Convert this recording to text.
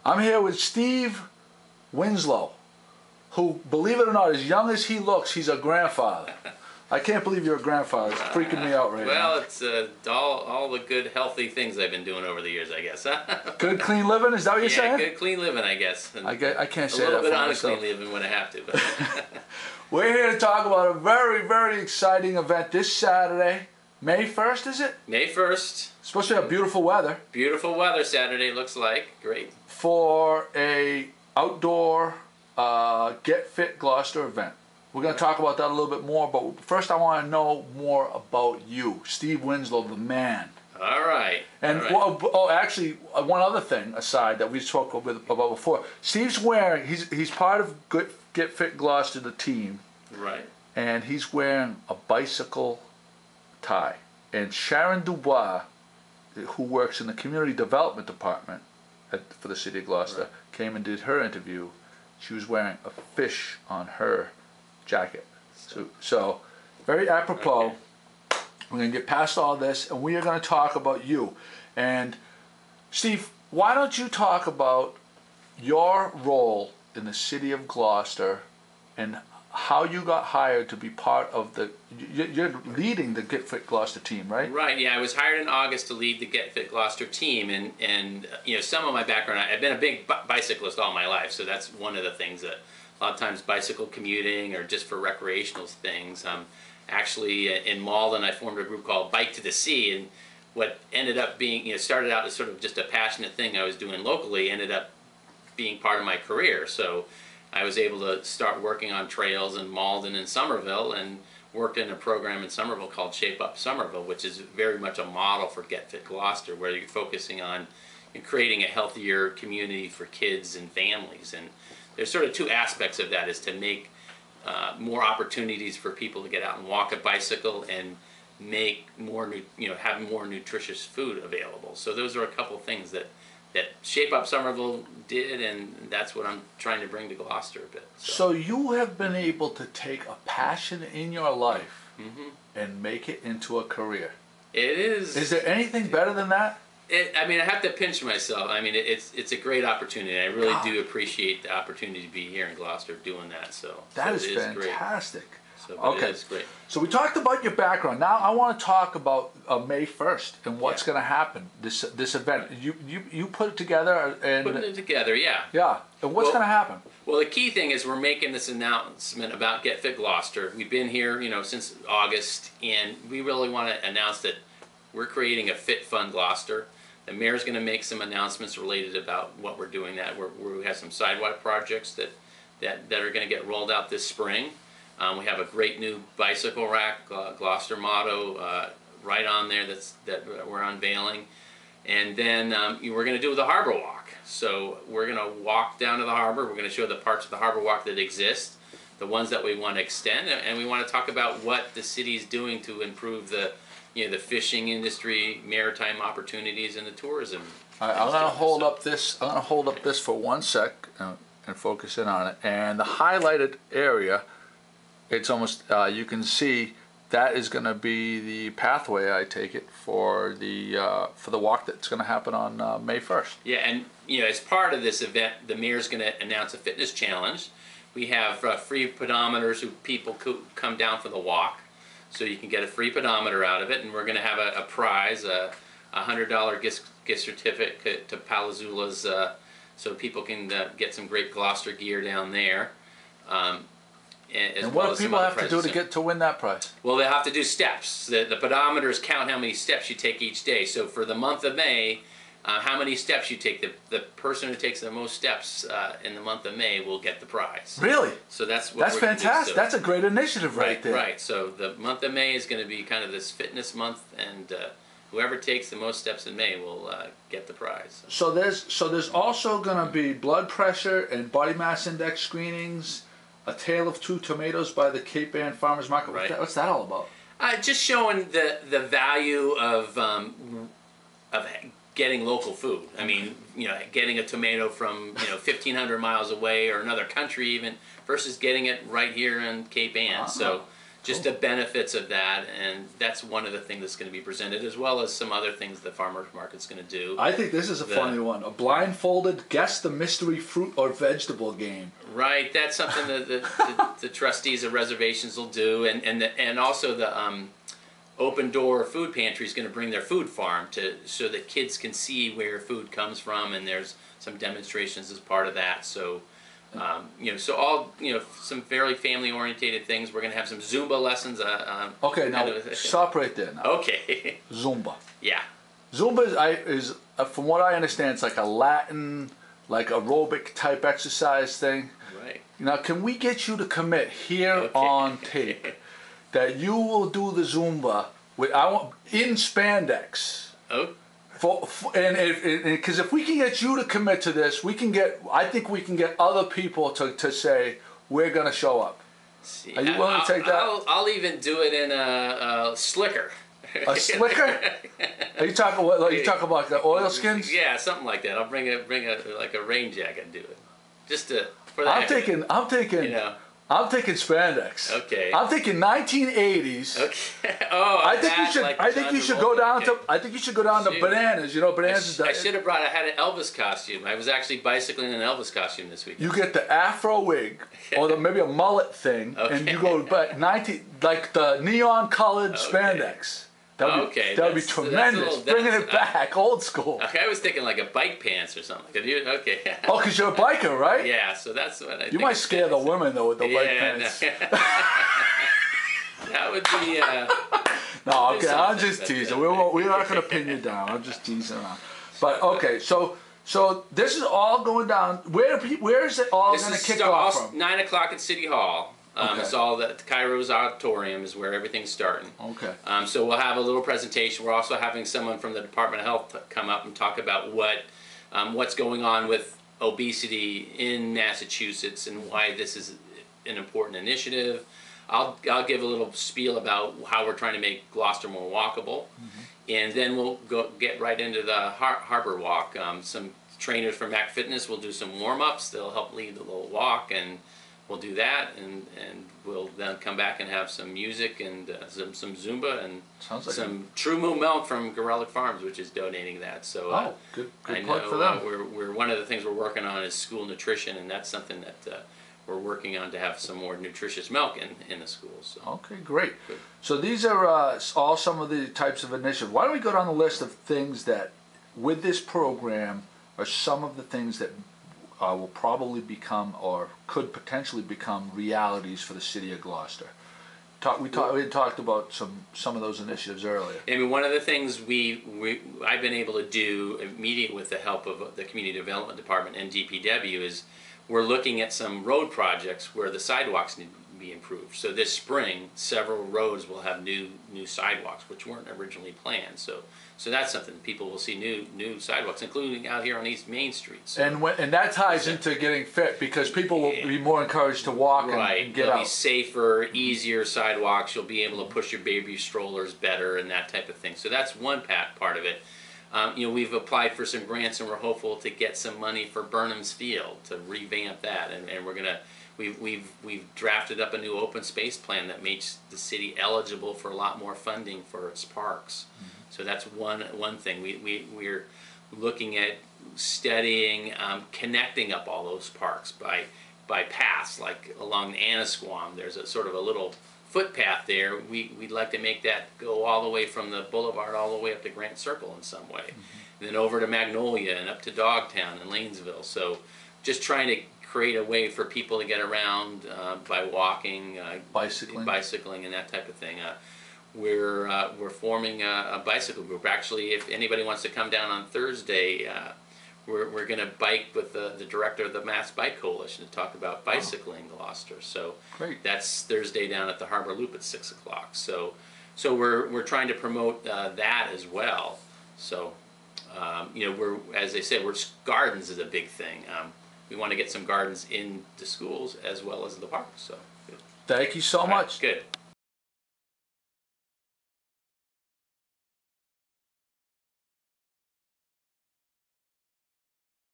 I'm here with Steve Winslow, who, believe it or not, as young as he looks, he's a grandfather. I can't believe you're a grandfather. It's freaking me out right now. Well, it's all the good, healthy things I've been doing over the years, I guess. Good, clean living? Is that what you're saying? Yeah, good, clean living, I guess. And I can't say that a little bit for unclean myself. living when I have to. But We're here to talk about a very, very exciting event this Saturday. May 1st, is it? May 1st. It's supposed to have beautiful weather. Beautiful weather Saturday, looks like. Great. For a outdoor Get Fit Gloucester event. We're going to talk about that a little bit more, but first I want to know more about you, Steve Winslow, the man. All right. And all right. Well, actually, one other thing aside that we spoke about before. Steve's wearing, he's part of Get Fit Gloucester, the team. Right. And he's wearing a bicycle tie. And Sharon Dubois, who works in the community development department for the city of Gloucester, right, came and did her interview. She was wearing a fish on her jacket. So very apropos. Okay. We're going to get past all this, and we are going to talk about you. And Steve, why don't you talk about your role in the city of Gloucester and how you got hired to be part of the, you're leading the Get Fit Gloucester team, right? Right, yeah, I was hired in August to lead the Get Fit Gloucester team, and you know, some of my background, I've been a big bicyclist all my life, so that's one of the things that a lot of times bicycle commuting or just for recreational things. Actually, in Malden, I formed a group called Bike to the Sea, and what ended up being, you know, started out as sort of just a passionate thing I was doing locally, ended up being part of my career. So I was able to start working on trails in Malden and Somerville, and worked in a program in Somerville called Shape Up Somerville, which is very much a model for Get Fit Gloucester, where you're focusing on creating a healthier community for kids and families. And there's sort of two aspects of that, is to make more opportunities for people to get out and walk a bicycle and make more, have more nutritious food available. So those are a couple of things that Shape Up Somerville did, and that's what I'm trying to bring to Gloucester a bit. So you have been able to take a passion in your life and make it into a career. It is. Is there anything better than that? I mean, I have to pinch myself. I mean, it's a great opportunity. I really do appreciate the opportunity to be here in Gloucester doing that. So that is fantastic. Great. So, okay, it is great. So we talked about your background. Now I want to talk about May 1st and what's going to happen. This event. You put it together and putting it together, yeah. Yeah. And what's going to happen? Well, the key thing is we're making this announcement about Get Fit Gloucester. We've been here, since August, and we really want to announce that we're creating a Fit Fun Gloucester. The mayor's going to make some announcements related about what we're doing. We have some sidewalk projects that are going to get rolled out this spring. We have a great new bicycle rack, Gloucester motto, right on there that we're unveiling. And then we're going to do the Harbor Walk. So we're going to walk down to the harbor. We're going to show the parts of the Harbor Walk that exist, the ones that we want to extend, and we want to talk about what the city's doing to improve the fishing industry, maritime opportunities, and the tourism. I'm going to hold up this. I'm going to hold up this for 1 sec and focus in on it. And the highlighted area, it's almost you can see that is going to be the pathway, I take it, for the walk that's going to happen on May 1st. Yeah, and as part of this event, the mayor's going to announce a fitness challenge. We have free pedometers who people could come down for the walk. So you can get a free pedometer out of it, and we're going to have a prize, a $100 gift certificate to Palazzula's, so people can get some great Gloucester gear down there. And what do people have to do to win that prize? Well, they'll have to do steps. The pedometers count how many steps you take each day. So for the month of May, how many steps you take, the person who takes the most steps in the month of May will get the prize. Really? So that's what we're fantastic. So, that's a great initiative right there. Right. So the month of May is going to be kind of this fitness month, and whoever takes the most steps in May will get the prize. So there's also going to be blood pressure and body mass index screenings, a tale of two tomatoes by the Cape Ann Farmers Market. Right. What's that all about? Just showing the value of getting local food. I mean, getting a tomato from 1,500 miles away or another country even, versus getting it right here in Cape Ann. So just the benefits of that, and that's one of the things that's going to be presented, as well as some other things the farmers market's going to do. I think this is a funny one. A blindfolded guess the mystery fruit or vegetable game. Right, that's something that the trustees of reservations will do, and also the open door food pantry is going to bring their food farm so that kids can see where food comes from, and there's some demonstrations as part of that. So. So all, some fairly family-oriented things. We're going to have some Zumba lessons. Okay, now stop right there now. Okay. Zumba. Yeah. Zumba is from what I understand, it's like a Latin, like aerobic type exercise thing. Right. Now, can we get you to commit here on tape that you will do the Zumba in spandex? Oh. Because if we can get you to commit to this, I think we can get other people to say we're going to show up. See, are you willing to take that? I'll even do it in a slicker. A slicker? Are you talking about like the oilskins? Yeah, something like that. I'll bring like a rain jacket and do it, just for that. I'm thinking spandex. Okay. I'm thinking 1980s. Okay. Oh, I think you should go down to Bananas. You know, Bananas. I should have brought. I had an Elvis costume. I was actually bicycling in an Elvis costume this week. You get the afro wig or maybe a mullet thing, and you go back like the neon colored spandex. That would be tremendous. Bringing it back, old school. Okay, I was thinking like a bike pants or something. Okay. Oh, because you're a biker, right? Yeah, so that's what I think. You might scare the women, though, with the bike pants. No. That would be... no, okay, I'm just teasing. We're not going to pin you down. I'm just teasing around. But, okay, so this is all going down. Where is it all going to kick off from? 9 o'clock at City Hall. It's all the Cairo's Auditorium is where everything's starting. Okay. So we'll have a little presentation. We're also having someone from the Department of Health come up and talk about what's going on with obesity in Massachusetts and why this is an important initiative. I'll give a little spiel about how we're trying to make Gloucester more walkable, and then we'll get right into the Harbor Walk. Some trainers from Mac Fitness will do some warm-ups. They'll help lead the little walk, and we'll do that, and we'll then come back and have some music and some Zumba and some True Moo milk from Gorelick Farms, which is donating that. So good I plug know for them. We're one of the things we're working on is school nutrition, and that's something that we're working on to have some more nutritious milk in the schools. So. Okay, great. Good. So these are all some of the types of initiatives. Why don't we go down the list of things that, with this program, are some of the things that will probably become or could potentially become realities for the city of Gloucester. We talked about some of those initiatives earlier. I mean, one of the things I've been able to do immediately with the help of the Community Development Department and DPW is we're looking at some road projects where the sidewalks need to be improved. So this spring, several roads will have new sidewalks, which weren't originally planned. So that's something people will see new sidewalks, including out here on East Main Street. So, and that ties into getting fit because people will be more encouraged to walk and get out. They'll be safer, easier sidewalks. You'll be able to push your baby strollers better and that type of thing. So that's one part of it. We've applied for some grants and we're hopeful to get some money for Burnham's Field to revamp that, and we're gonna. We've drafted up a new open space plan that makes the city eligible for a lot more funding for its parks. So that's one thing. We're looking at studying connecting up all those parks by paths, like along the Annisquam. There's a sort of a little footpath there. We'd like to make that go all the way from the boulevard all the way up to Grant Circle in some way. And then over to Magnolia and up to Dogtown and Lanesville. So just trying to create a way for people to get around by walking, bicycling and that type of thing. We're forming a bicycle group. Actually, if anybody wants to come down on Thursday, we're going to bike with the director of the Mass Bike Coalition to talk about bicycling Gloucester. So great. That's Thursday down at the Harbor Loop at 6 o'clock. So we're trying to promote that as well. So as they said, gardens is a big thing. We want to get some gardens in the schools as well as the parks. So good. Thank you so much. Good.